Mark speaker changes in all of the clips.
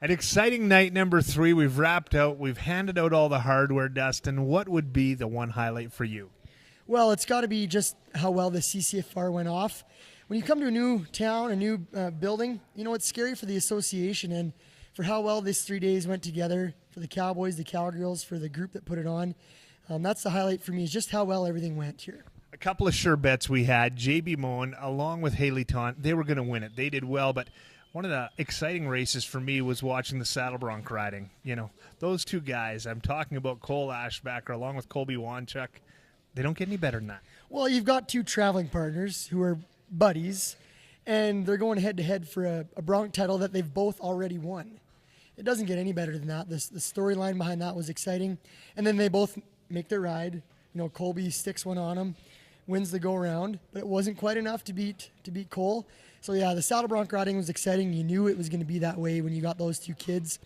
Speaker 1: An exciting night number 3. We've wrapped out. We've handed out all the hardware, Dustin. What would be the one highlight for you?
Speaker 2: Well, it's got to be just how well the CCFR went off. When you come to a new town, a new building, you know, it's scary for the association and for how well these 3 days went together for the Cowboys, the Cowgirls, for the group that put it on. That's the highlight for me, is just how well everything went here.
Speaker 1: A couple of sure bets we had. JB Moen, along with Haley Taunt, they were going to win it. They did well, but one of the exciting races for me was watching the saddle bronc riding. You know, those two guys, I'm talking about Cole Ashbacker along with Colby Wanchuk, they don't get any better than that.
Speaker 2: Well, you've got two traveling partners who are buddies, and they're going head-to-head for a bronc title that they've both already won. It doesn't get any better than that. The storyline behind that was exciting. And then they both make their ride. You know, Colby sticks one on him, wins the go-around, but it wasn't quite enough to beat Cole. So, yeah, the saddle bronc riding was exciting. You knew it was going to be that way when you got those two kids.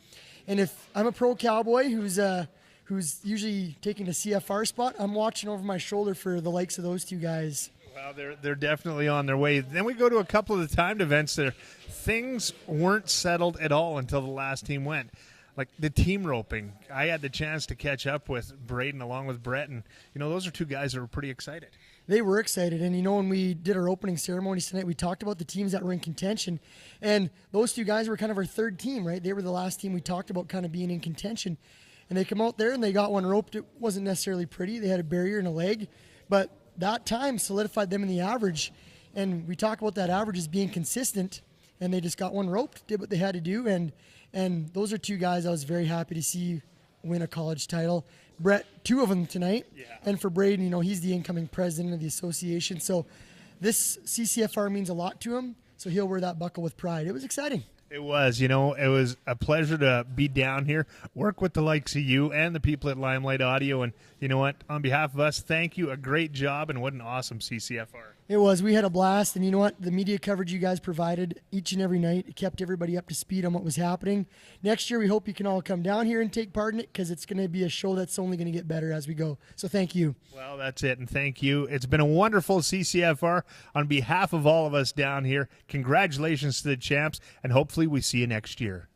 Speaker 2: And if I'm a pro cowboy who's usually taking a CFR spot, I'm watching over my shoulder for the likes of those two guys.
Speaker 1: Well, they're definitely on their way. Then we go to a couple of the timed events there. Things weren't settled at all until the last team went. Like the team roping, I had the chance to catch up with Braden along with Brett, and, you know, those are two guys that were pretty excited.
Speaker 2: They were excited, and, you know, when we did our opening ceremonies tonight, we talked about the teams that were in contention, and those two guys were kind of our third team, right? They were the last team we talked about kind of being in contention, and they come out there and they got one roped. It wasn't necessarily pretty. They had a barrier and a leg, but that time solidified them in the average, and we talk about that average as being consistent, and they just got one roped, did what they had to do, and those are two guys I was very happy to see win a college title. Brett, two of them tonight. Yeah. And for Braden, you know, he's the incoming president of the association. So this CCFR means a lot to him, so he'll wear that buckle with pride. It was exciting.
Speaker 1: It was, you know, it was a pleasure to be down here, work with the likes of you and the people at Limelight Audio. And you know what? On behalf of us, thank you. A great job, and what an awesome CCFR.
Speaker 2: It was. We had a blast, and you know what? The media coverage you guys provided each and every night, it kept everybody up to speed on what was happening. Next year, we hope you can all come down here and take part in it, because it's going to be a show that's only going to get better as we go. So thank you.
Speaker 1: Well, that's it, and thank you. It's been a wonderful CCFR. On behalf of all of us down here, congratulations to the champs, and hopefully we see you next year.